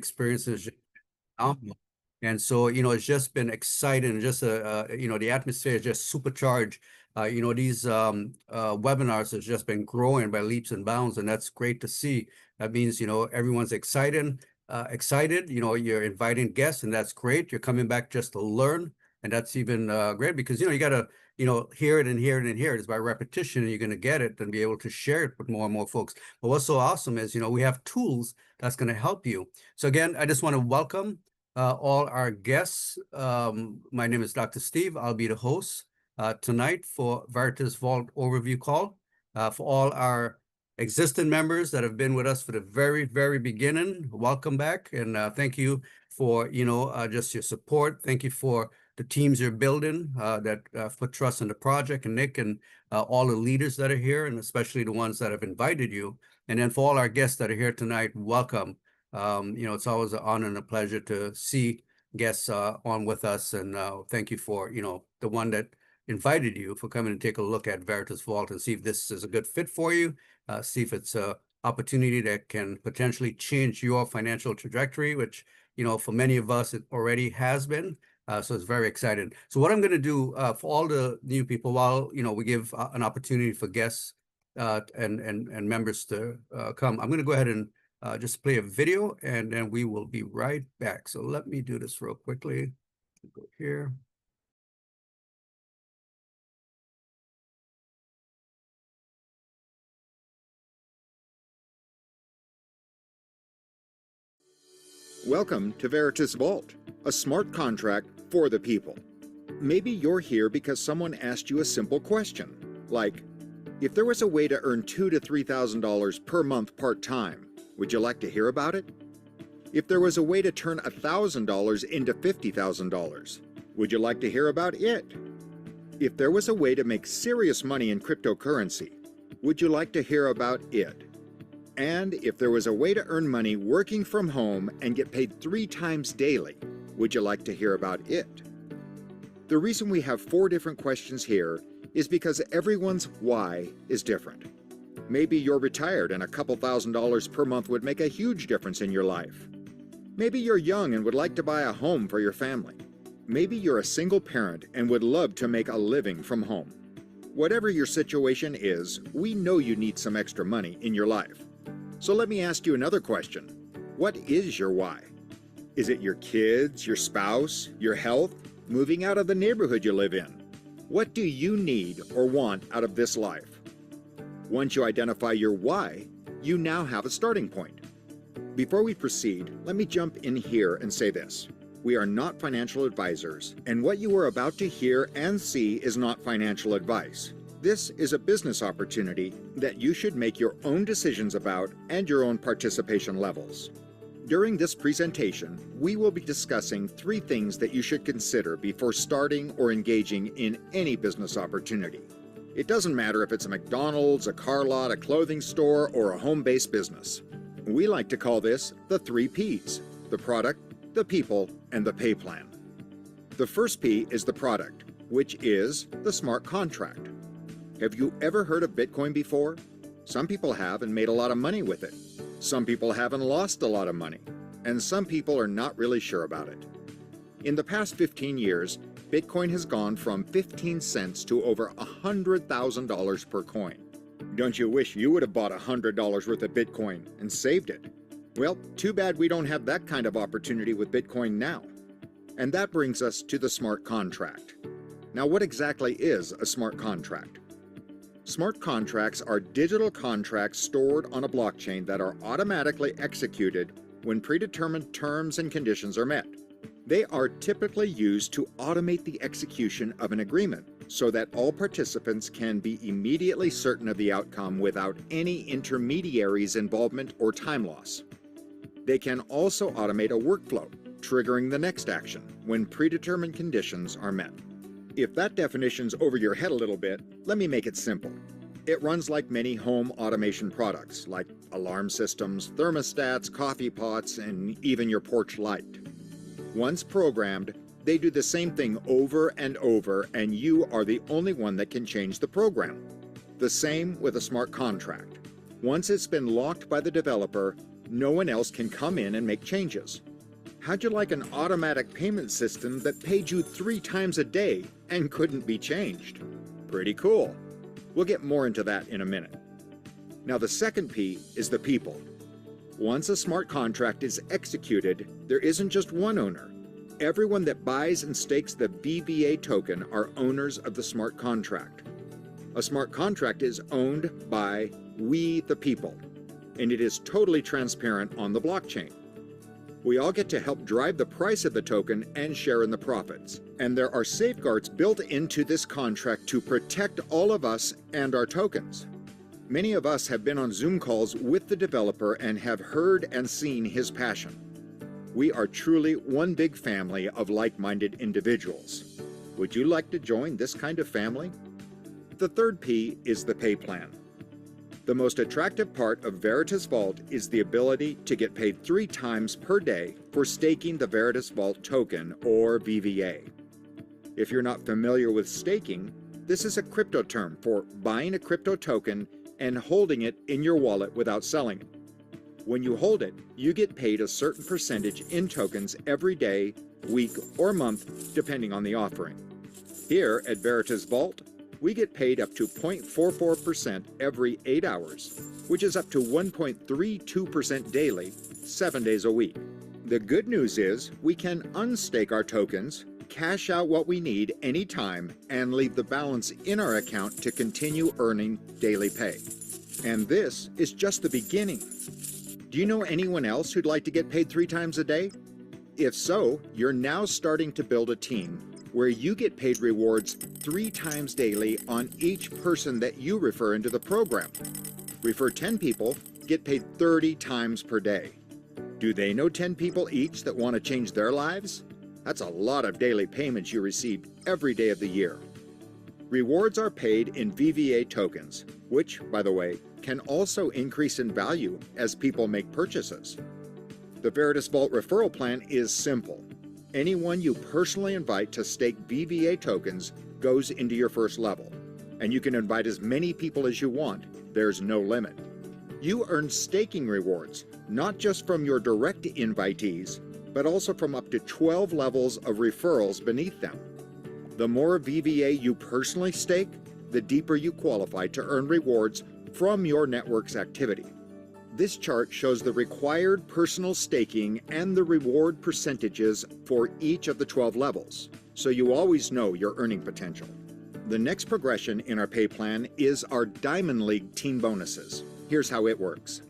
experience is just phenomenal. And so, it's just been exciting. Just, the atmosphere is just supercharged. These webinars has just been growing by leaps and bounds, and that's great to see. That means, everyone's excited. You're inviting guests, and that's great. You're coming back just to learn, and that's even great because, you got to, hear it and hear it and hear it. It's by repetition, and you're going to get it and be able to share it with more and more folks. But what's so awesome is, we have tools that's going to help you. So again, I just want to welcome all our guests. My name is Dr. Steve. I'll be the host tonight for Veritas Vault Overview Call. For all our existing members that have been with us for the very, very beginning, welcome back. And thank you for, just your support. Thank you for the teams you're building that put trust in the project, and Nick and all the leaders that are here, and especially the ones that have invited you. And then for all our guests that are here tonight, welcome. It's always an honor and a pleasure to see guests on with us. And thank you for, the one that invited you for coming and take a look at Veritas Vault and see if this is a good fit for you, see if it's an opportunity that can potentially change your financial trajectory, which, for many of us, it already has been. So it's very exciting. So what I'm going to do for all the new people, while, we give an opportunity for guests and members to come, I'm going to go ahead and just play a video, and then we will be right back. So let me do this real quickly. Go here. Welcome to Veritas Vault, a smart contract for the people. Maybe you're here because someone asked you a simple question, like, if there was a way to earn $2,000 to $3,000 per month part-time, would you like to hear about it? If there was a way to turn $1,000 into $50,000, would you like to hear about it? If there was a way to make serious money in cryptocurrency, would you like to hear about it? And if there was a way to earn money working from home and get paid 3 times daily, would you like to hear about it? The reason we have 4 different questions here is because everyone's why is different. Maybe you're retired and a couple $1,000s per month would make a huge difference in your life. Maybe you're young and would like to buy a home for your family. Maybe you're a single parent and would love to make a living from home. Whatever your situation is, we know you need some extra money in your life. So let me ask you another question. What is your why? Is it your kids, your spouse, your health, moving out of the neighborhood you live in? What do you need or want out of this life? Once you identify your why, you now have a starting point. Before we proceed, let me jump in here and say this. We are not financial advisors, and what you are about to hear and see is not financial advice. This is a business opportunity that you should make your own decisions about and your own participation levels. During this presentation, we will be discussing 3 things that you should consider before starting or engaging in any business opportunity. It doesn't matter if it's a McDonald's, a car lot, a clothing store, or a home-based business. We like to call this the 3 Ps: the product, the people, and the pay plan. The first P is the product, which is the smart contract. Have you ever heard of Bitcoin before? Some people have and made a lot of money with it. Some people haven't lost a lot of money, and some people are not really sure about it. In the past 15 years, Bitcoin has gone from 15 cents to over $100,000 per coin. Don't you wish you would have bought $100 worth of Bitcoin and saved it? Well, too bad we don't have that kind of opportunity with Bitcoin now. And that brings us to the smart contract. Now, what exactly is a smart contract? Smart contracts are digital contracts stored on a blockchain that are automatically executed when predetermined terms and conditions are met. They are typically used to automate the execution of an agreement so that all participants can be immediately certain of the outcome without any intermediaries' involvement or time loss. They can also automate a workflow, triggering the next action when predetermined conditions are met. If that definition's over your head a little bit, let me make it simple. It runs like many home automation products, like alarm systems, thermostats, coffee pots, and even your porch light. Once programmed, they do the same thing over and over, and you are the only one that can change the program. The same with a smart contract. Once it's been locked by the developer, no one else can come in and make changes. How'd you like an automatic payment system that paid you 3 times a day and couldn't be changed? Pretty cool. We'll get more into that in a minute. Now the second P is the people. Once a smart contract is executed, there isn't just one owner. Everyone that buys and stakes the VVA token are owners of the smart contract. A smart contract is owned by we the people, and it is totally transparent on the blockchain. We all get to help drive the price of the token and share in the profits. And there are safeguards built into this contract to protect all of us and our tokens. Many of us have been on Zoom calls with the developer and have heard and seen his passion. We are truly one big family of like-minded individuals. Would you like to join this kind of family? The third P is the pay plan. The most attractive part of Veritas Vault is the ability to get paid 3 times per day for staking the Veritas Vault token, or VVA. If you're not familiar with staking, this is a crypto term for buying a crypto token and holding it in your wallet without selling it. When you hold it, you get paid a certain percentage in tokens every day, week, or month, depending on the offering. Here at Veritas Vault, we get paid up to 0.44% every 8 hours, which is up to 1.32% daily, 7 days a week. The good news is we can unstake our tokens, cash out what we need anytime, and leave the balance in our account to continue earning daily pay. And this is just the beginning. Do you know anyone else who'd like to get paid 3 times a day? If so, you're now starting to build a team where you get paid rewards 3 times daily on each person that you refer into the program. Refer 10 people, get paid 30 times per day. Do they know 10 people each that want to change their lives? That's a lot of daily payments you receive every day of the year. Rewards are paid in VVA tokens, which, by the way, can also increase in value as people make purchases. The Veritas Vault referral plan is simple. Anyone you personally invite to stake VVA tokens goes into your first level, and you can invite as many people as you want. There's no limit. You earn staking rewards, not just from your direct invitees, but also from up to 12 levels of referrals beneath them. The more VVA you personally stake, the deeper you qualify to earn rewards from your network's activity. This chart shows the required personal staking and the reward percentages for each of the 12 levels, so you always know your earning potential. The next progression in our pay plan is our Diamond League team bonuses. Here's how it works.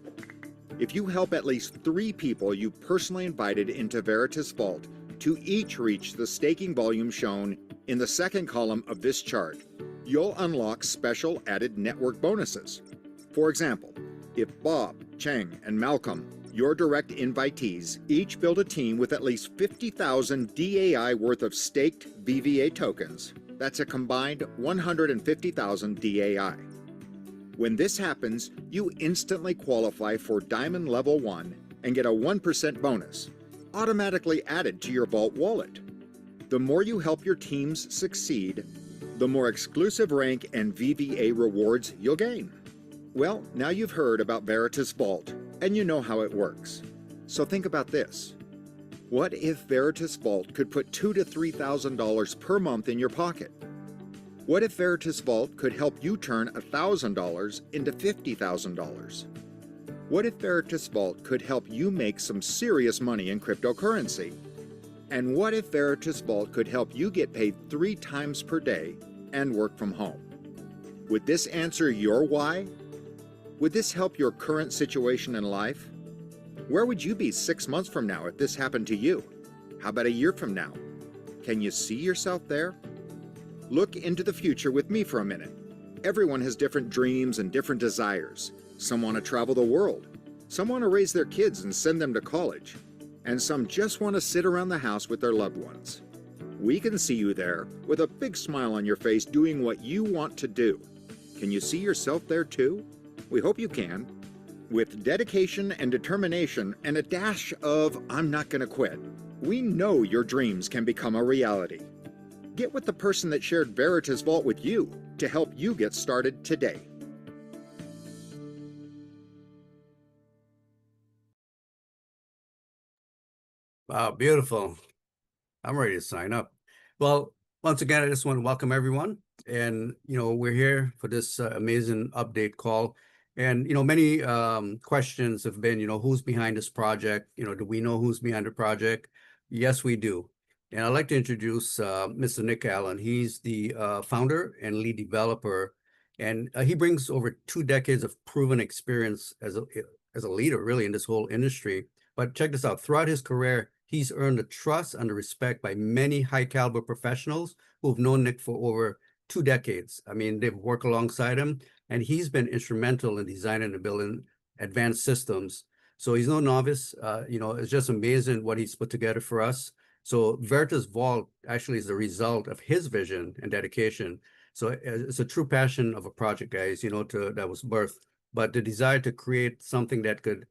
If you help at least 3 people you personally invited into Veritas Vault to each reach the staking volume shown in the second column of this chart, you'll unlock special added network bonuses. For example, if Bob, Cheng, and Malcolm, your direct invitees, each build a team with at least 50,000 DAI worth of staked VVA tokens, that's a combined 150,000 DAI. When this happens, you instantly qualify for Diamond Level 1 and get a 1% bonus, automatically added to your Vault wallet. The more you help your teams succeed, the more exclusive rank and VVA rewards you'll gain. Well, now you've heard about Veritas Vault, and you know how it works. So think about this. What if Veritas Vault could put $2,000 to $3,000 per month in your pocket? What if Veritas Vault could help you turn $1,000 into $50,000? What if Veritas Vault could help you make some serious money in cryptocurrency? And what if Veritas Vault could help you get paid 3 times per day and work from home? Would this answer your why? Would this help your current situation in life? Where would you be 6 months from now if this happened to you? How about a year from now? Can you see yourself there? Look into the future with me for a minute. Everyone has different dreams and different desires. Some want to travel the world. Some want to raise their kids and send them to college. And some just want to sit around the house with their loved ones. We can see you there with a big smile on your face doing what you want to do. Can you see yourself there too? We hope you can. With dedication and determination and a dash of "I'm not gonna quit," we know your dreams can become a reality. Get with the person that shared Veritas Vault with you to help you get started today. Wow, beautiful. I'm ready to sign up. Well, once again, I just want to welcome everyone. And, we're here for this amazing update call. And, many questions have been, who's behind this project? Do we know who's behind the project? Yes, we do. And I'd like to introduce Mr. Nick Allen. He's the founder and lead developer. And he brings over 2 decades of proven experience as a leader, really, in this whole industry. But check this out. Throughout his career, he's earned the trust and the respect by many high caliber professionals who've known Nick for over 2 decades. I mean, they've worked alongside him, and he's been instrumental in designing and building advanced systems. So he's no novice. It's just amazing what he's put together for us. So Veritas Vault actually is the result of his vision and dedication. So it's a true passion of a project, guys, that was birthed. But the desire to create something that could,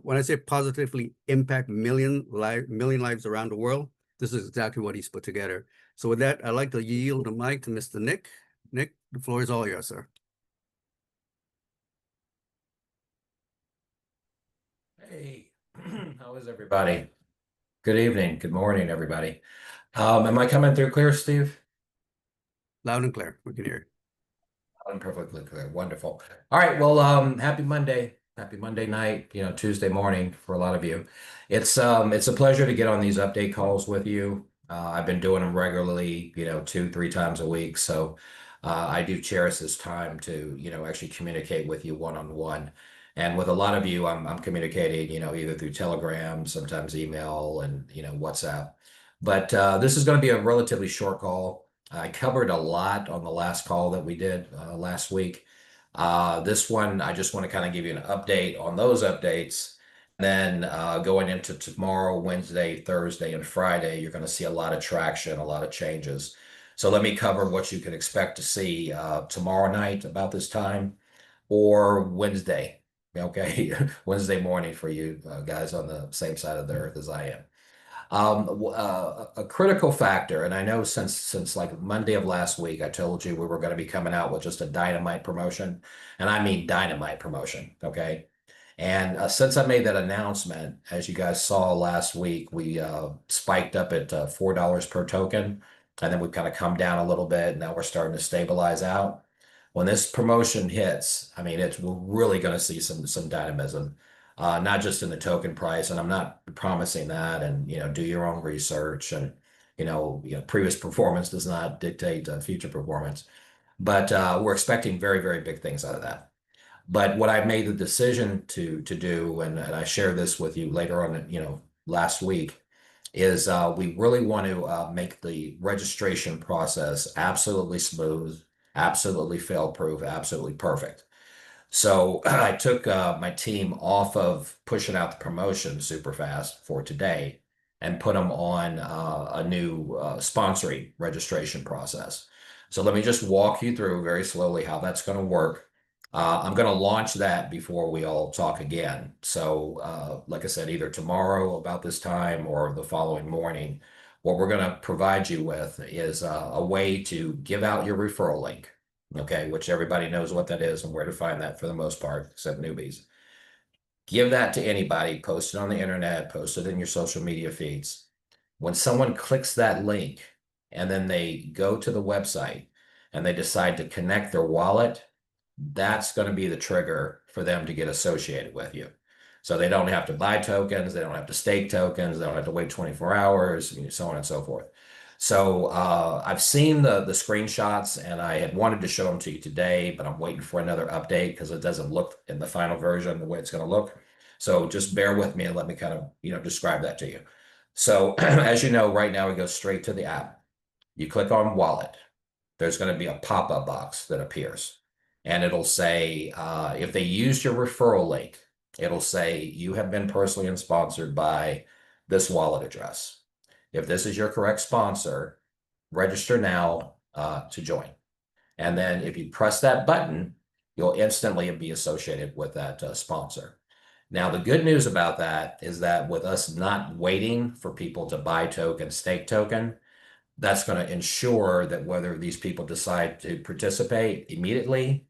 when I say positively impact million lives around the world, this is exactly what he's put together. So with that, I'd like to yield the mic to Mr. Nick. Nick, the floor is all yours, sir. Hey, how is everybody? Good evening, good morning, everybody. Am I coming through clear, Steve? Loud and clear, we can hear you. I'm perfectly clear. Wonderful. All right. Well, happy Monday. Happy Monday night, Tuesday morning for a lot of you. It's a pleasure to get on these update calls with you. I've been doing them regularly, 2, 3 times a week. So I do cherish this time to, actually communicate with you one-on-one. And with a lot of you, I'm communicating, either through Telegram, sometimes email, and, WhatsApp. But this is going to be a relatively short call. I covered a lot on the last call that we did last week. This one, I just want to kind of give you an update on those updates. Then going into tomorrow, Wednesday, Thursday, and Friday, you're going to see a lot of traction, a lot of changes. So let me cover what you can expect to see tomorrow night about this time or Wednesday. Okay, Wednesday morning for you guys on the same side of the earth as I am. A critical factor, and I know since like Monday of last week, I told you we were going to be coming out with just a dynamite promotion, and I mean dynamite promotion, okay? And since I made that announcement, as you guys saw last week, we spiked up at $4 per token, and then we've kind of come down a little bit. Now we're starting to stabilize out. When this promotion hits, I mean, we're really going to see some dynamism. Not just in the token price, and I'm not promising that. And do your own research, and previous performance does not dictate future performance. But we're expecting very, very big things out of that. But what I made the decision to do, and I shared this with you later on, last week, is we really want to make the registration process absolutely smooth, absolutely fail-proof, absolutely perfect. So I took my team off of pushing out the promotion super fast for today and put them on a new sponsoring registration process. So let me just walk you through very slowly how that's going to work. I'm going to launch that before we all talk again. So like I said, either tomorrow about this time or the following morning, what we're going to provide you with is a way to give out your referral link. Okay, which everybody knows what that is and where to find that for the most part, except newbies. Give that to anybody, post it on the internet, post it in your social media feeds. When someone clicks that link and then they go to the website and they decide to connect their wallet, that's going to be the trigger for them to get associated with you. So they don't have to buy tokens, they don't have to stake tokens, they don't have to wait 24 hours, so on and so forth. So I've seen the screenshots, and I had wanted to show them to you today, but I'm waiting for another update because it doesn't look in the final version the way it's going to look. So just bear with me and let me kind of describe that to you. So as you know, right now we go straight to the app. You click on wallet. There's going to be a pop-up box that appears, and it'll say if they used your referral link, it'll say you have been personally and sponsored by this wallet address. If this is your correct sponsor, register now to join. And then if you press that button, you'll instantly be associated with that sponsor. Now, the good news about that is that with us not waiting for people to buy token, stake token, that's going to ensure that whether these people decide to participate immediately,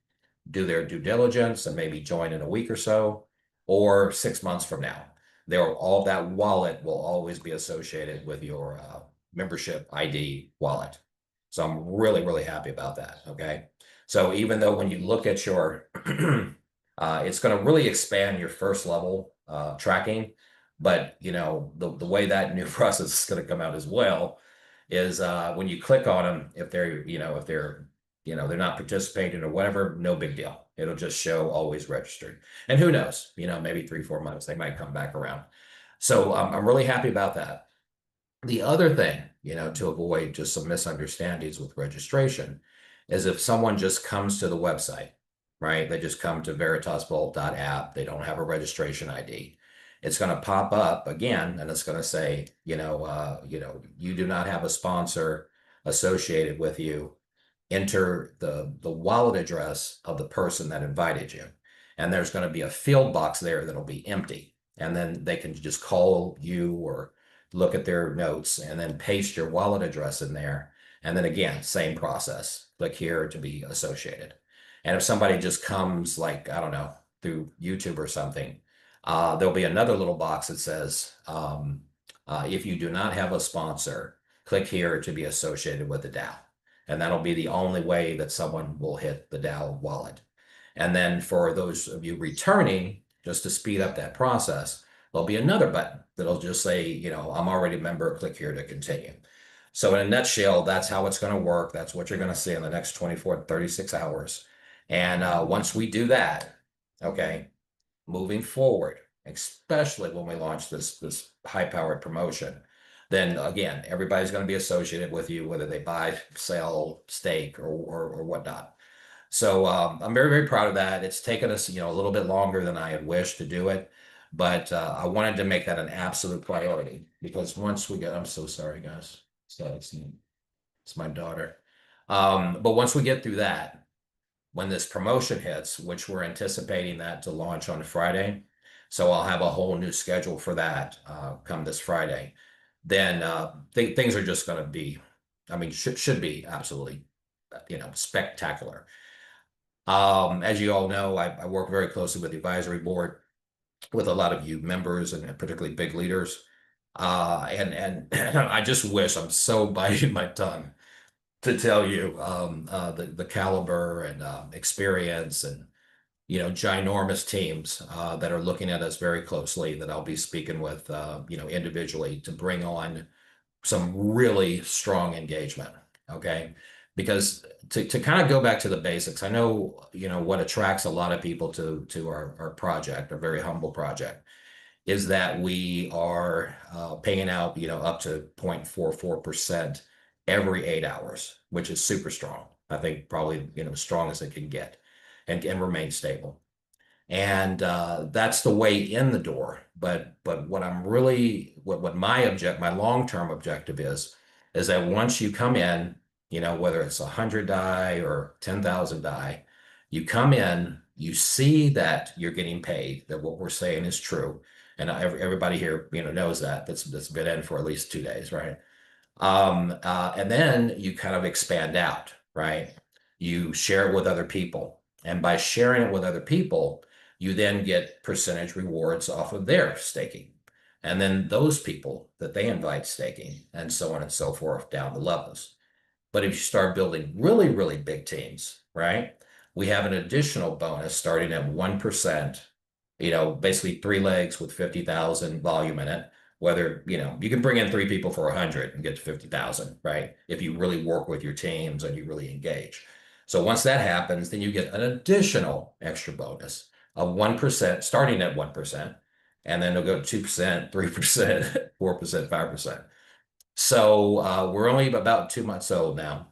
do their due diligence, and maybe join in a week or so, or 6 months from now. all that wallet will always be associated with your membership ID wallet. So I'm really, really happy about that. Okay. So even though when you look at your, it's going to really expand your first level tracking, but you know, the way that new process is going to come out as well is when you click on them, if they're, they're not participating or whatever, no big deal. It'll just show always registered. And who knows, maybe 3-4 months, they might come back around. So I'm really happy about that. The other thing, to avoid just some misunderstandings with registration is if someone just comes to the website, right? They just come to veritasvault.app. They don't have a registration ID. It's going to pop up again, and it's going to say, you do not have a sponsor associated with you. Enter the wallet address of the person that invited you. And there's going to be a field box there that'll be empty. And then they can just call you or look at their notes and then paste your wallet address in there. And then again, same process. Click here to be associated. And if somebody just comes like, I don't know, through YouTube or something, there'll be another little box that says, if you do not have a sponsor, click here to be associated with the DAO. And that'll be the only way that someone will hit the DAO wallet. And then for those of you returning, just to speed up that process, there'll be another button that'll just say, I'm already a member, click here to continue. So in a nutshell, that's how it's going to work. That's what you're going to see in the next 24 to 36 hours. And once we do that, okay, moving forward, especially when we launch this high-powered promotion, then again, everybody's going to be associated with you, whether they buy, sell, stake, or whatnot. So I'm very, very proud of that. It's taken us, a little bit longer than I had wished to do it, but I wanted to make that an absolute priority because once we get, I'm so sorry, guys. It's my daughter. But once we get through that, when this promotion hits, which we're anticipating that to launch on Friday, so I'll have a whole new schedule for that come this Friday, then things are just going to be, should be absolutely, spectacular. As you all know, I work very closely with the advisory board, with a lot of you members and particularly big leaders. And I just wish, I'm so biting my tongue to tell you the caliber and experience and ginormous teams that are looking at us very closely that I'll be speaking with individually to bring on some really strong engagement. Okay, because to kind of go back to the basics, I know what attracts a lot of people to our project, our very humble project, is that we are paying out, up to 0.44% every 8 hours, which is super strong. I think probably, as strong as it can get and remain stable. And that's the way in the door. But what I'm really, what my long-term objective is that once you come in, whether it's 100 DAI or 10,000 DAI, you come in, you see that you're getting paid, that what we're saying is true. And everybody here, knows that's been in for at least 2 days, right? And then you kind of expand out, right? You share it with other people. And by sharing it with other people, you then get percentage rewards off of their staking. And then those people that they invite staking, and so on and so forth down the levels. But if you start building really, really big teams, right? We have an additional bonus starting at 1%, basically 3 legs with 50,000 volume in it. Whether, you can bring in 3 people for 100 and get to 50,000, right? If you really work with your teams and you really engage. So once that happens, then you get an additional extra bonus of 1%, starting at 1%, and then it'll go to 2%, 3%, 4%, 5%. So we're only about 2 months old now.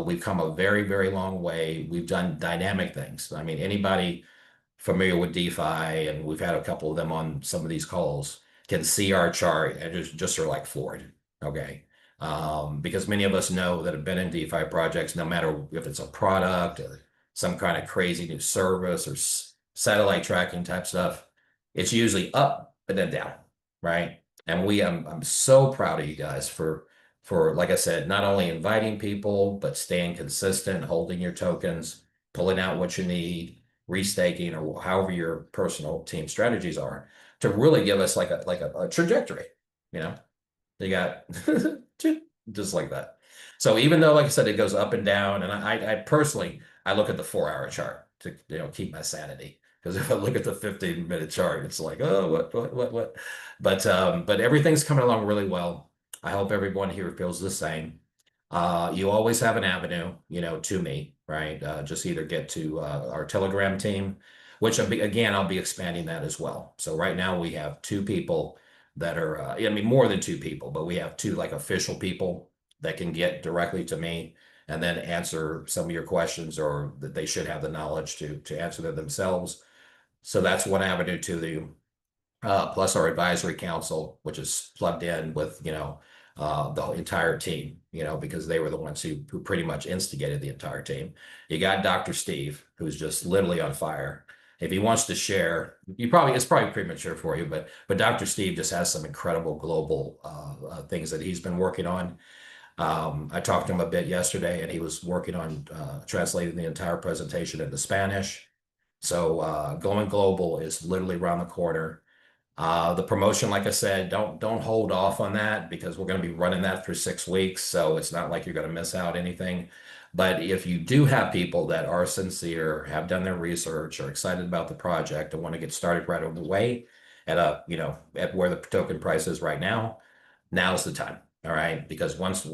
We've come a very, very long way. We've done dynamic things. Anybody familiar with DeFi, and we've had a couple of them on some of these calls, can see our chart and just are like floored, okay? Because many of us know that have been in DeFi projects, no matter if it's a product or some kind of crazy new service or satellite tracking type stuff, it's usually up and then down, right? And I'm so proud of you guys for, like I said, not only inviting people, but staying consistent, holding your tokens, pulling out what you need, restaking, or however your personal team strategies are, to really give us like a trajectory, you know. They got just like that. So even though, like I said, it goes up and down, and I personally, I look at the 4-hour chart to, you know, keep my sanity. Because if I look at the 15-minute chart, it's like, oh, what? But everything's coming along really well. I hope everyone here feels the same. You always have an avenue, you know, to me, right? Just either get to our Telegram team, which again, I'll be expanding that as well. So right now we have 2 people that are, I mean, more than 2 people, but we have 2 like official people that can get directly to me and then answer some of your questions, or that they should have the knowledge to answer them themselves. So that's one avenue to the plus our advisory council, which is plugged in with, you know, the entire team, you know, because they were the ones who pretty much instigated the entire team. You got Dr. Steve, who's just literally on fire. If he wants to share, it's probably premature for you, but Dr. Steve just has some incredible global things that he's been working on. I talked to him a bit yesterday, and he was working on translating the entire presentation into Spanish. So going global is literally around the corner. The promotion, like I said, don't hold off on that, because we're going to be running that for 6 weeks. So it's not like you're going to miss out anything. But if you do have people that are sincere, have done their research, are excited about the project, and want to get started right away at you know, at where the token price is right now, now's the time. All right, because once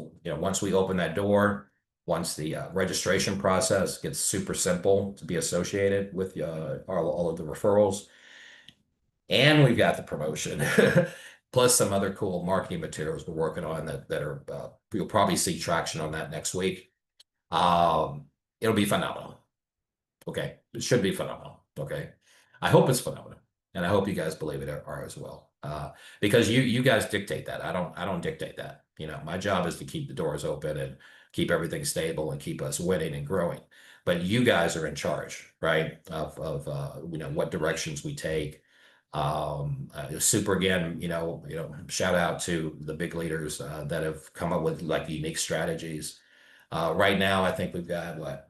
we open that door, once the registration process gets super simple to be associated with all of the referrals, and we've got the promotion, plus some other cool marketing materials we're working on that are you'll probably see traction on that next week. It'll be phenomenal. Okay, it should be phenomenal. Okay, I hope it's phenomenal, and I hope you guys believe it are as well. Because you guys dictate that. I don't dictate that. You know, my job is to keep the doors open and keep everything stable and keep us winning and growing. But you guys are in charge, right? Of you know, what directions we take. Super again, shout out to the big leaders that have come up with like unique strategies. Right now, I think we've got what?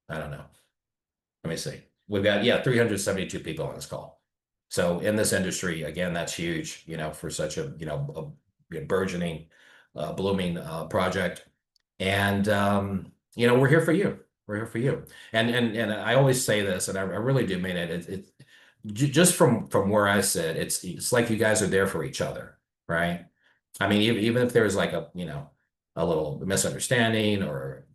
I don't know. Let me see. We've got, 372 people on this call. So in this industry, again, that's huge, you know, for such a, a burgeoning, blooming project. And, we're here for you. We're here for you. And I always say this, and I really do mean it. Just from where I sit, it's like you guys are there for each other, right? I mean, even if there's like a little misunderstanding, or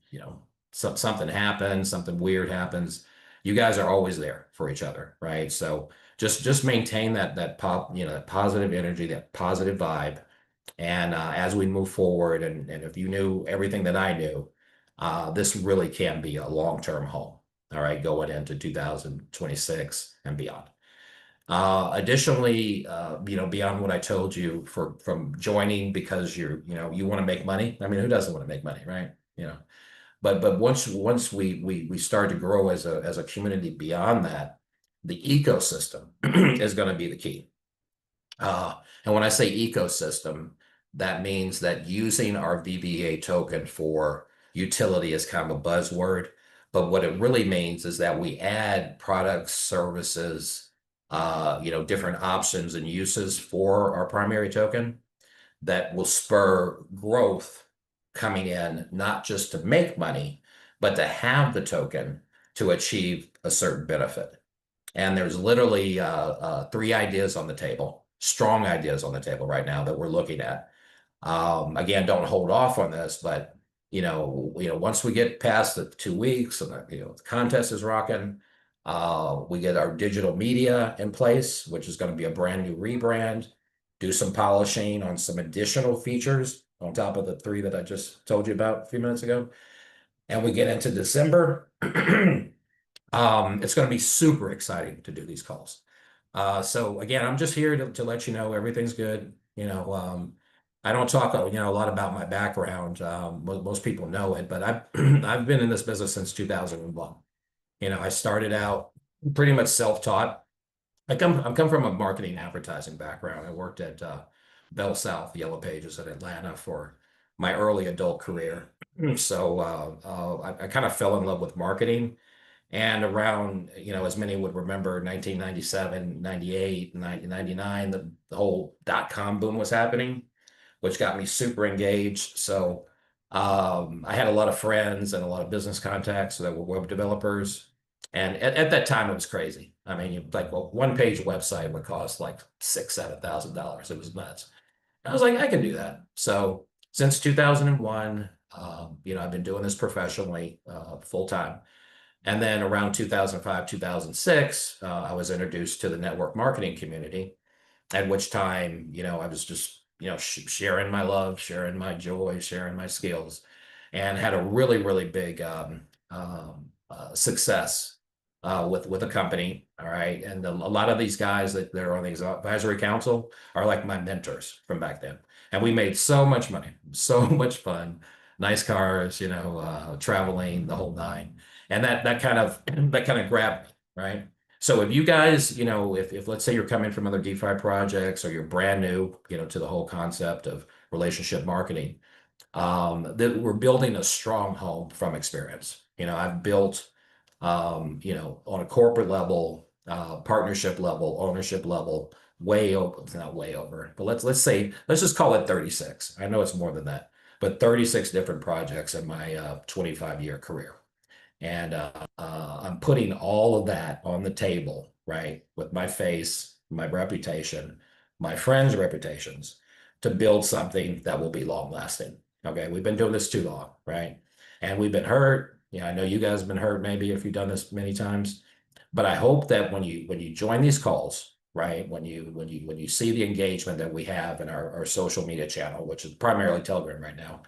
something happens, something weird happens, you guys are always there for each other, right? So just maintain that positive energy, that positive vibe, and as we move forward, and if you knew everything that I knew, this really can be a long-term home. All right, going into 2026 and beyond. Additionally, beyond what I told you from joining because you want to make money. I mean, who doesn't want to make money, right? But once we start to grow as a community beyond that, the ecosystem is going to be the key. And when I say ecosystem, that means that using our VVA token for utility is kind of a buzzword, but what it really means is that we add products, services, different options and uses for our primary token that will spur growth coming in, not just to make money, but to have the token to achieve a certain benefit. And there's literally 3 ideas on the table, strong ideas on the table right now that we're looking at. Again, don't hold off on this, but once we get past the 2 weeks and the contest is rocking, we get our digital media in place, which is going to be a brand new rebrand, do some polishing on some additional features on top of the 3 that I just told you about a few minutes ago. And we get into December. It's going to be super exciting to do these calls. So again, I'm just here to let you know everything's good. I don't talk a lot about my background. Most people know it, but I've been in this business since 2001. I started out pretty much self-taught. I come from a marketing advertising background. I worked at Bell South Yellow Pages in Atlanta for my early adult career. So I kind of fell in love with marketing. And around, as many would remember, 1997, 98, 1999, the whole dot-com boom was happening, which got me super engaged. So I had a lot of friends and a lot of business contacts that were web developers. And at that time, it was crazy. I mean, like, well, one-page website would cost like $6,000, $7,000. It was nuts. I was like, I can do that. So since 2001, I've been doing this professionally, full time. And then around 2005, 2006, I was introduced to the network marketing community, at which time, I was just, sharing my love, sharing my joy, sharing my skills, and had a really, really big success with a company. All right. And a lot of these guys that are on the advisory council are like my mentors from back then. And we made so much money, so much fun, nice cars, traveling, the whole nine. And that kind of that kind of grabbed me, right? So if you guys, if let's say you're coming from other DeFi projects or you're brand new, to the whole concept of relationship marketing, that we're building a strong home from experience. I've built, on a corporate level, partnership level, ownership level, way over, it's not way over, but let's just call it 36. I know it's more than that, but 36 different projects in my 25-year career. And I'm putting all of that on the table, right, with my face, my reputation, my friends' reputations, to build something that will be long lasting. Okay, we've been doing this too long, right? And we've been hurt. Yeah, I know you guys have been hurt maybe if you've done this many times, but I hope that when you join these calls, right, when you see the engagement that we have in our social media channel, which is primarily Telegram right now,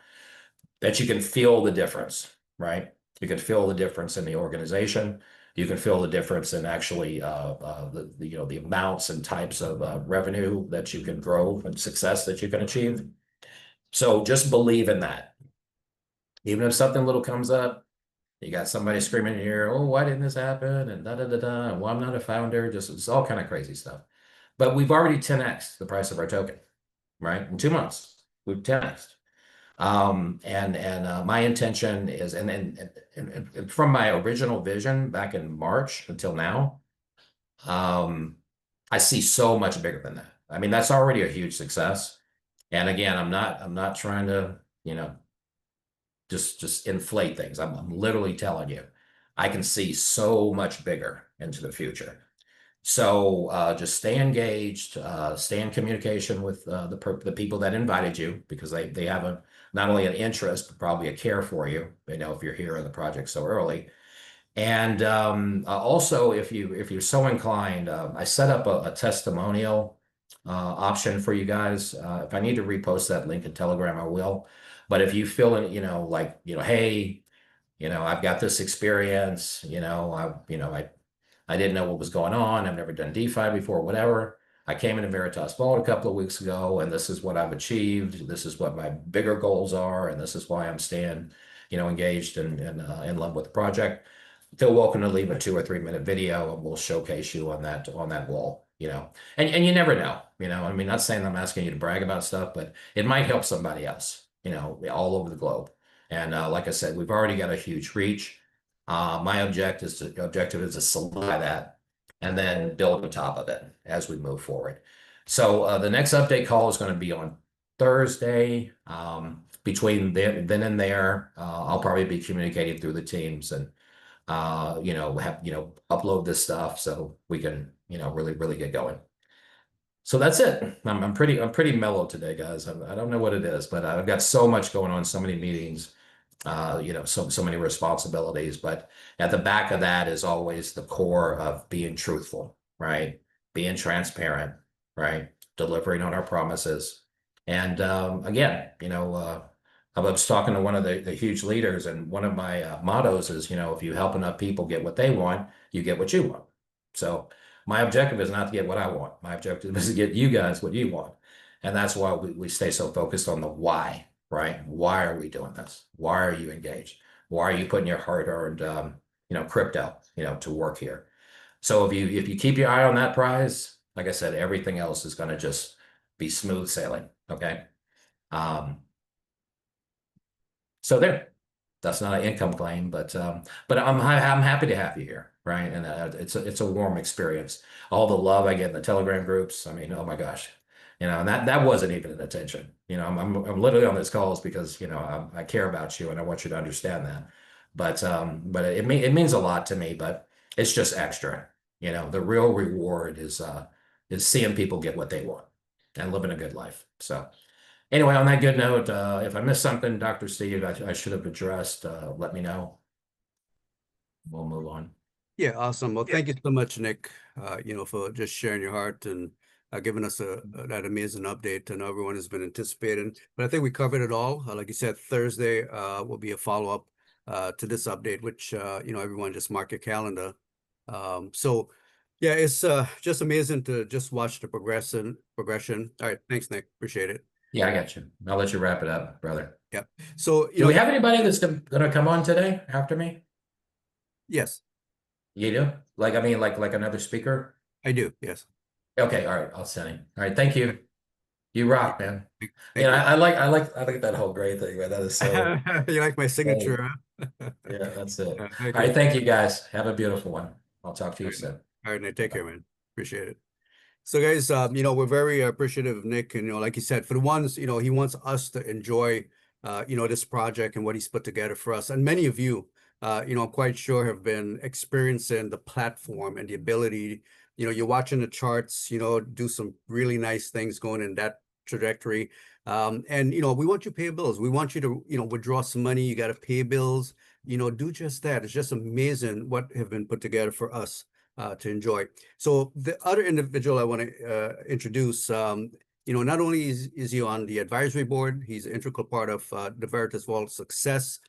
that you can feel the difference, right? You can feel the difference in the organization. You can feel the difference in actually the amounts and types of revenue that you can grow and success that you can achieve. So just believe in that. Even if something little comes up, you got somebody screaming in your ear, oh, why didn't this happen? And da da da da. And well, I'm not a founder. Just it's all kind of crazy stuff. But we've already 10x the price of our token, right? In 2 months, we've 10x. My intention is, and from my original vision back in March until now, I see so much bigger than that. I mean, that's already a huge success. And again, I'm not trying to, just inflate things. I'm literally telling you, I can see so much bigger into the future. So just stay engaged, stay in communication with the people that invited you, because they have not only an interest, but probably a care for you, if you're here in the project so early. And also, if you're so inclined, I set up a testimonial option for you guys. If I need to repost that link in Telegram, I will. But if you feel it, hey, I've got this experience, I didn't know what was going on. I've never done DeFi before, whatever. I came into Veritas Vault a couple of weeks ago, and this is what I've achieved. This is what my bigger goals are, and this is why I'm staying, engaged and in love with the project. Feel welcome to leave a 2 or 3 minute video, and we'll showcase you on that wall. And you never know. I mean, not saying I'm asking you to brag about stuff, but it might help somebody else. All over the globe. And like I said, we've already got a huge reach. My objective is to solidify that and then build on top of it as we move forward. So the next update call is going to be on Thursday. Between then and there, I'll probably be communicating through the teams and upload this stuff so we can really get going. So that's it. I'm pretty mellow today, guys. I don't know what it is, but I've got so much going on, so many meetings, so many responsibilities. But at the back of that is always the core of being truthful, right? Being transparent, right? Delivering on our promises. And again, I was talking to one of the huge leaders, and one of my mottos is, if you help enough people get what they want, you get what you want. So my objective is not to get what I want. My objective is to get you guys what you want. And that's why we stay so focused on the why, right? Why are we doing this? Why are you engaged? Why are you putting your hard-earned, crypto, to work here? So if you keep your eye on that prize, like I said, everything else is going to just be smooth sailing. Okay. So there. That's not an income claim, but I'm happy to have you here, right? And it's a warm experience. All the love I get in the Telegram groups. I mean, oh my gosh, and that wasn't even an attention. I'm literally on this calls because I care about you and I want you to understand that. But it means a lot to me. But it's just extra. The real reward is seeing people get what they want and living a good life. So. Anyway, on that good note, if I missed something, Dr. Steve, I should have addressed, let me know. We'll move on. Yeah, awesome. Well, thank you so much, Nick, for just sharing your heart and giving us that amazing update. I know everyone has been anticipating, but I think we covered it all. Like you said, Thursday will be a follow-up to this update, which, everyone just mark your calendar. So yeah, it's just amazing to just watch the progression. All right, thanks, Nick. Appreciate it. Yeah, I got you. I'll let you wrap it up, brother. Yeah. So, Do we have anybody that's going to come on today after me? Yes, You do? Like, I mean, like another speaker? I do. Yes. Okay, all right. I'll send him. All right, thank you. You rock, man. Thank I like that whole gray thing, man. That is so. You like my signature, huh? Yeah, that's it. All Thank right, you. thank you guys. Have a beautiful one. I'll talk to you All right, soon. all right, Nick, take care, man. Appreciate it. So guys, we're very appreciative of Nick, and like you said, for the ones, he wants us to enjoy, this project and what he's put together for us. And many of you, I'm quite sure have been experiencing the platform and the ability, you're watching the charts, do some really nice things going in that trajectory. And, we want you to pay bills. We want you to, withdraw some money. You got to pay bills, do just that. It's just amazing what have been put together for us to enjoy. So the other individual I want to introduce, not only is he on the advisory board, he's an integral part of the Veritas Vault success.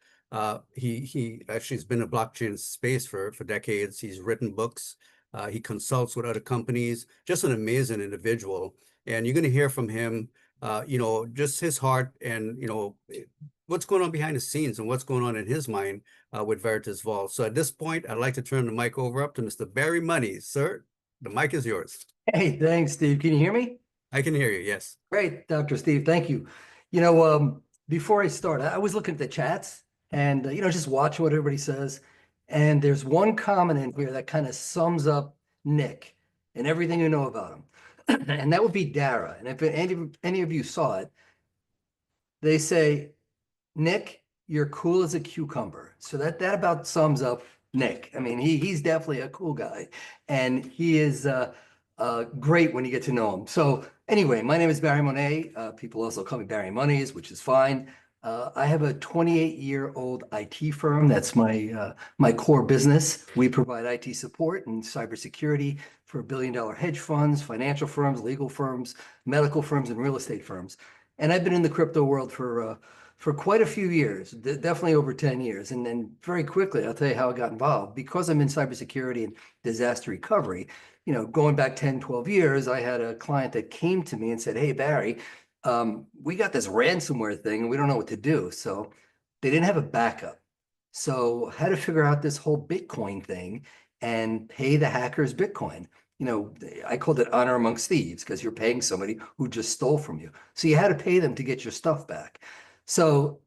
He actually has been in blockchain space for decades. He's written books. He consults with other companies. Just an amazing individual. And you're going to hear from him, just his heart and, what's going on behind the scenes and what's going on in his mind with Veritas Vault. So at this point, I'd like to turn the mic over up to Mr. Barry Money. Sir, the mic is yours. Hey, thanks, Steve. Can you hear me? I can hear you, yes. Great, Dr. Steve. Thank you. Before I start, I was looking at the chats and, just watching what everybody says. And there's one comment in here that kind of sums up Nick and everything you know about him. And that would be Dara. And if any of you saw it, they say, Nick, you're cool as a cucumber. So that about sums up Nick. I mean, he's definitely a cool guy, and he is great when you get to know him. So anyway, my name is Barry Monet. People also call me Barry Monies, which is fine. I have a 28-year-old IT firm. That's my core business. We provide IT support and cybersecurity for billion-dollar hedge funds, financial firms, legal firms, medical firms, and real estate firms. And I've been in the crypto world for quite a few years, definitely over 10 years. And then very quickly, I'll tell you how I got involved. Because I'm in cybersecurity and disaster recovery, going back 10, 12 years, I had a client that came to me and said, hey, Barry, we got this ransomware thing and we don't know what to do. So they didn't have a backup. So I had to figure out this whole Bitcoin thing and pay the hackers Bitcoin. I called it honor amongst thieves because you're paying somebody who just stole from you. So you had to pay them to get your stuff back. So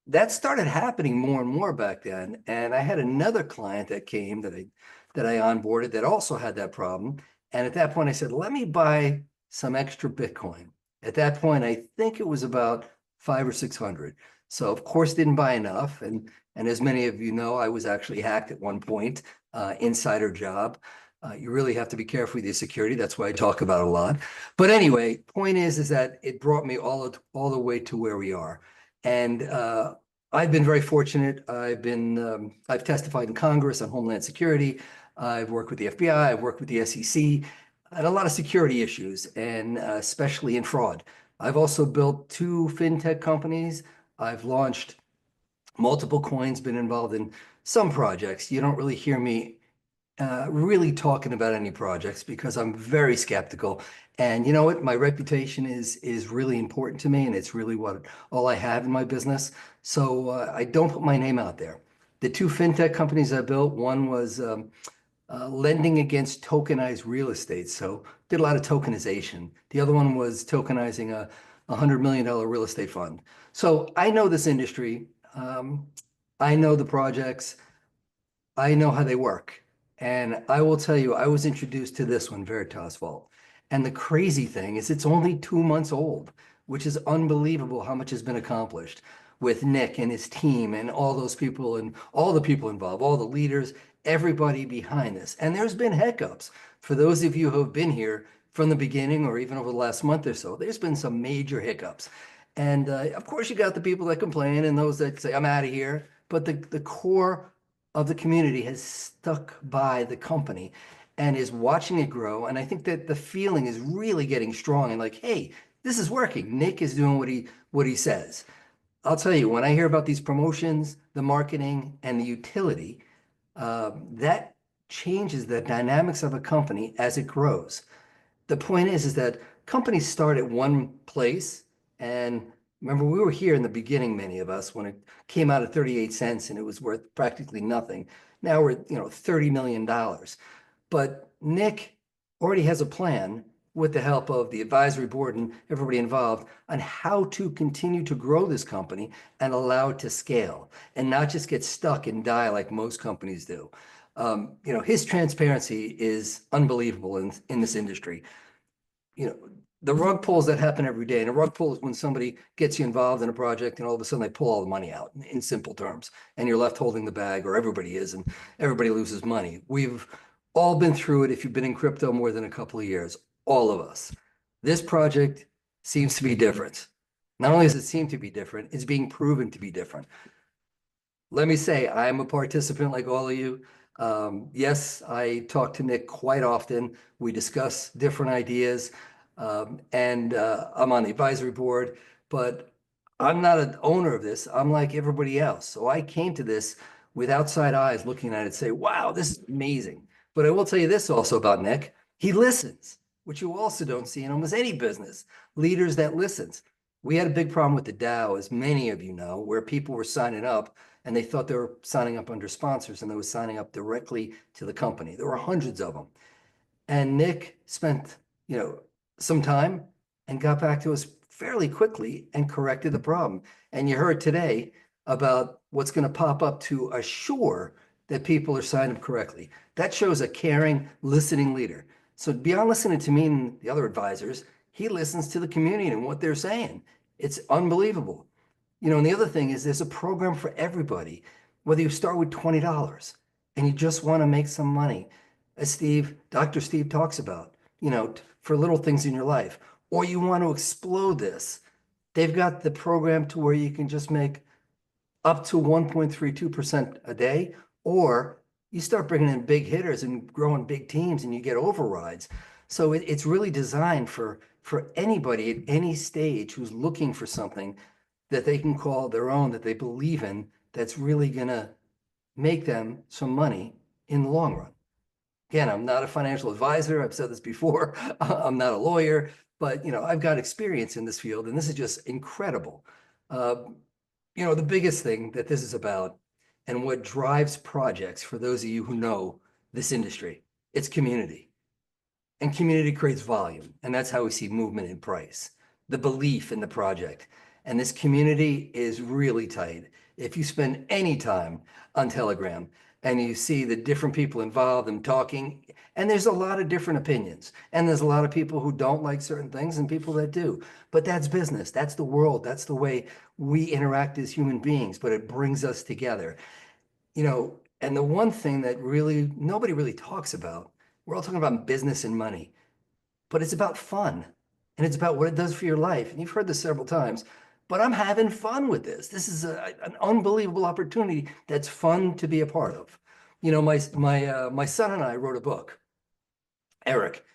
that started happening more and more back then. And I had another client that came that I onboarded that also had that problem. And at that point I said, let me buy some extra Bitcoin. At that point, I think it was about 500 or 600. So of course didn't buy enough. And as many of you know, I was actually hacked at one point, insider job. You really have to be careful with your security. That's why I talk about it a lot. But anyway, point is that it brought me all the way to where we are. And I've been very fortunate. I've testified in Congress on Homeland Security. I've worked with the FBI. I've worked with the SEC and a lot of security issues, and especially in fraud. I've also built 2 fintech companies. I've launched multiple coins, been involved in some projects. You don't really hear me really talking about any projects because I'm very skeptical. And you know what? My reputation is really important to me, and it's really all I have in my business. So I don't put my name out there. The 2 fintech companies I built, one was lending against tokenized real estate. So did a lot of tokenization. The other one was tokenizing a $100 million real estate fund. So I know this industry. I know the projects. I know how they work. And I will tell you, I was introduced to this one, Veritas Vault. And the crazy thing is it's only 2 months old, which is unbelievable how much has been accomplished with Nick and his team and all those people and all the people involved, all the leaders, everybody behind this. And there's been hiccups. For those of you who have been here from the beginning or even over the last month or so, there's been some major hiccups. And of course, you got the people that complain and those that say, I'm out of here. But the core of the community has stuck by the company and is watching it grow. And I think that the feeling is really getting strong and like, hey, this is working. Nick is doing what he says. I'll tell you, when I hear about these promotions, the marketing, and the utility, that changes the dynamics of a company as it grows. The point is that companies start at one place. And remember, we were here in the beginning, many of us, when it came out at 38 cents and it was worth practically nothing. Now we're at, $30 million. But Nick already has a plan with the help of the advisory board and everybody involved on how to continue to grow this company and allow it to scale and not just get stuck and die like most companies do. His transparency is unbelievable in this industry. The rug pulls that happen every day. And a rug pull is when somebody gets you involved in a project and all of a sudden they pull all the money out in simple terms and you're left holding the bag, or everybody is, and everybody loses money. We've all been through it if you've been in crypto more than a couple of years, all of us. This project seems to be different. Not only does it seem to be different, it's being proven to be different. Let me say, I'm a participant like all of you. Yes, I talk to Nick quite often. We discuss different ideas, and I'm on the advisory board, but I'm not an owner of this. I'm like everybody else. So I came to this with outside eyes looking at it, say, wow, this is amazing. But I will tell you this also about Nick. He listens, which you also don't see in almost any business. Leaders that listens. We had a big problem with the DAO, as many of you know, where people were signing up and they thought they were signing up under sponsors and they were signing up directly to the company. There were hundreds of them. And Nick spent, some time and got back to us fairly quickly and corrected the problem. And you heard today about what's going to pop up to assure that people are signed up correctly. That shows a caring, listening leader. So beyond listening to me and the other advisors, he listens to the community and what they're saying. It's unbelievable. And the other thing is there's a program for everybody, whether you start with $20 and you just want to make some money, as Dr. Steve talks about, for little things in your life, or you want to explode this. They've got the program to where you can just make up to 1.32% a day, or you start bringing in big hitters and growing big teams and you get overrides. So it's really designed for anybody at any stage who's looking for something that they can call their own, that they believe in, that's really going to make them some money in the long run. Again, I'm not a financial advisor. I've said this before. I'm not a lawyer, but I've got experience in this field, and this is just incredible. The biggest thing that this is about and what drives projects, for those of you who know this industry, it's community. And community creates volume, and that's how we see movement in price, the belief in the project. And this community is really tight. If you spend any time on Telegram and you see the different people involved and talking, and there's a lot of different opinions, and there's a lot of people who don't like certain things and people that do, but that's business, that's the world, that's the way we interact as human beings, but it brings us together. And the one thing that really nobody really talks about, we're all talking about business and money, but it's about fun, and it's about what it does for your life. And you've heard this several times, but I'm having fun with this. This is an unbelievable opportunity that's fun to be a part of. My son and I wrote a book, Eric,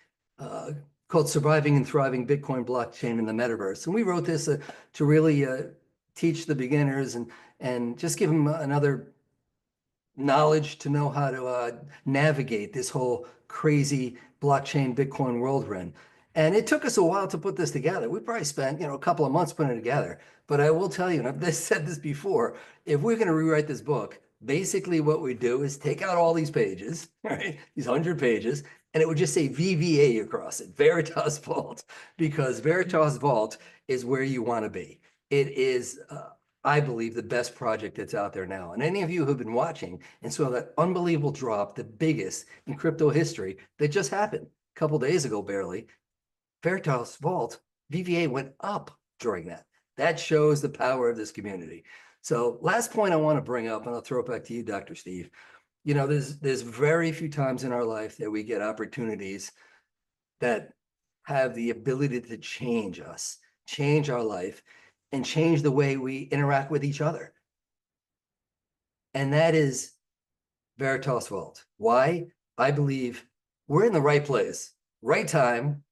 called Surviving and Thriving Bitcoin Blockchain in the Metaverse. And we wrote this to really teach the beginners and just give them another knowledge to know how to navigate this whole crazy blockchain Bitcoin world we're in. And it took us a while to put this together. We probably spent, a couple of months putting it together. But I will tell you, and I've said this before, if we're going to rewrite this book, basically what we do is take out all these pages, right? These 100 pages, and it would just say VVA across it, Veritas Vault, because Veritas Vault is where you want to be. It is I believe, the best project that's out there now. And any of you who've been watching and saw that unbelievable drop, the biggest in crypto history, that just happened a couple days ago, barely, Veritas Vault, VVA went up during that. That shows the power of this community. So last point I want to bring up, and I'll throw it back to you, Dr. Steve. You know, there's very few times in our life that we get opportunities that have the ability to change us, change our life, and change the way we interact with each other. And that is Veritas Vault. Why? I believe we're in the right place, right time,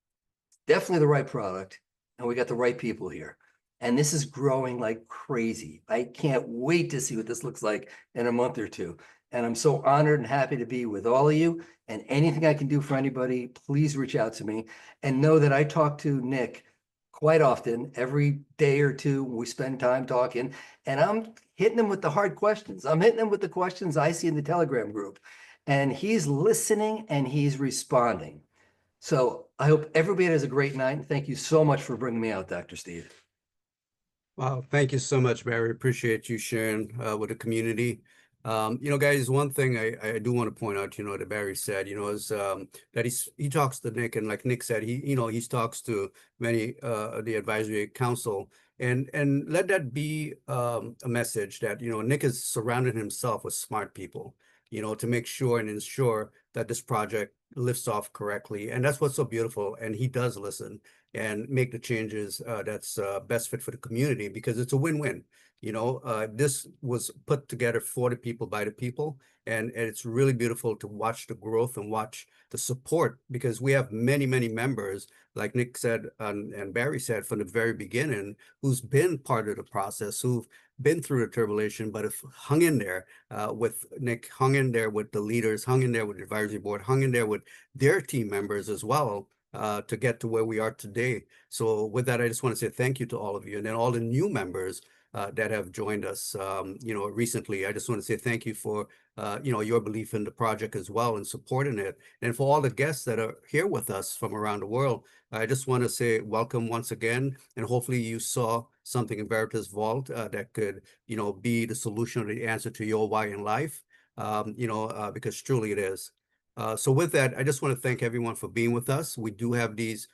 definitely the right product, and we got the right people here. And this is growing like crazy. I can't wait to see what this looks like in a month or two. And I'm so honored and happy to be with all of you. And anything I can do for anybody, please reach out to me. And know that I talk to Nick quite often, every day or two. We spend time talking, and I'm hitting him with the hard questions. I'm hitting him with the questions I see in the Telegram group. And he's listening and he's responding. So I hope everybody has a great night. And thank you so much for bringing me out, Dr. Steve. Wow, thank you so much, Barry. Appreciate you sharing with the community. Guys, one thing I do want to point out, that Barry said, is that he talks to Nick, and like Nick said, he talks to many the advisory council, and let that be a message that Nick has surrounded himself with smart people, to make sure and ensure that this project lifts off correctly, and that's what's so beautiful. And he does listen and make the changes that's best fit for the community, because it's a win-win. This was put together for the people, by the people, and it's really beautiful to watch the growth and watch the support, because we have many, many members, like Nick said and Barry said from the very beginning, who's been part of the process, who've been through the turbulation, but have hung in there with Nick, hung in there with the leaders, hung in there with the advisory board, hung in there with their team members as well, to get to where we are today. So with that, I just want to say thank you to all of you, and then all the new members that have joined us, recently. I just want to say thank you for, your belief in the project as well and supporting it. And for all the guests that are here with us from around the world, I just want to say welcome once again. And hopefully you saw something in Veritas Vault that could, be the solution or the answer to your why in life, because truly it is. So with that, I just want to thank everyone for being with us. We do have these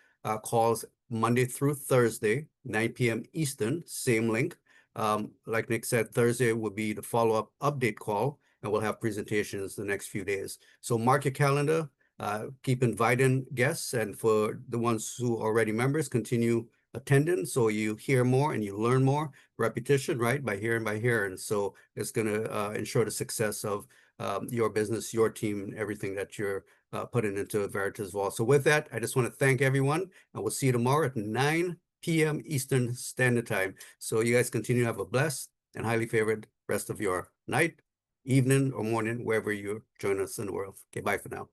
calls Monday through Thursday, 9 p.m. Eastern, same link. Like Nick said, Thursday will be the follow-up update call, and we'll have presentations the next few days. So mark your calendar, keep inviting guests, and for the ones who are already members, continue attending so you hear more and you learn more. Repetition, right? By hearing. So it's going to ensure the success of your business, your team, everything that you're putting into Veritas Vault. So with that, I just want to thank everyone, and we'll see you tomorrow at 9 p.m. Eastern Standard Time. So you guys continue to have a blessed and highly favored rest of your night, evening, or morning, wherever you join us in the world. Okay, bye for now.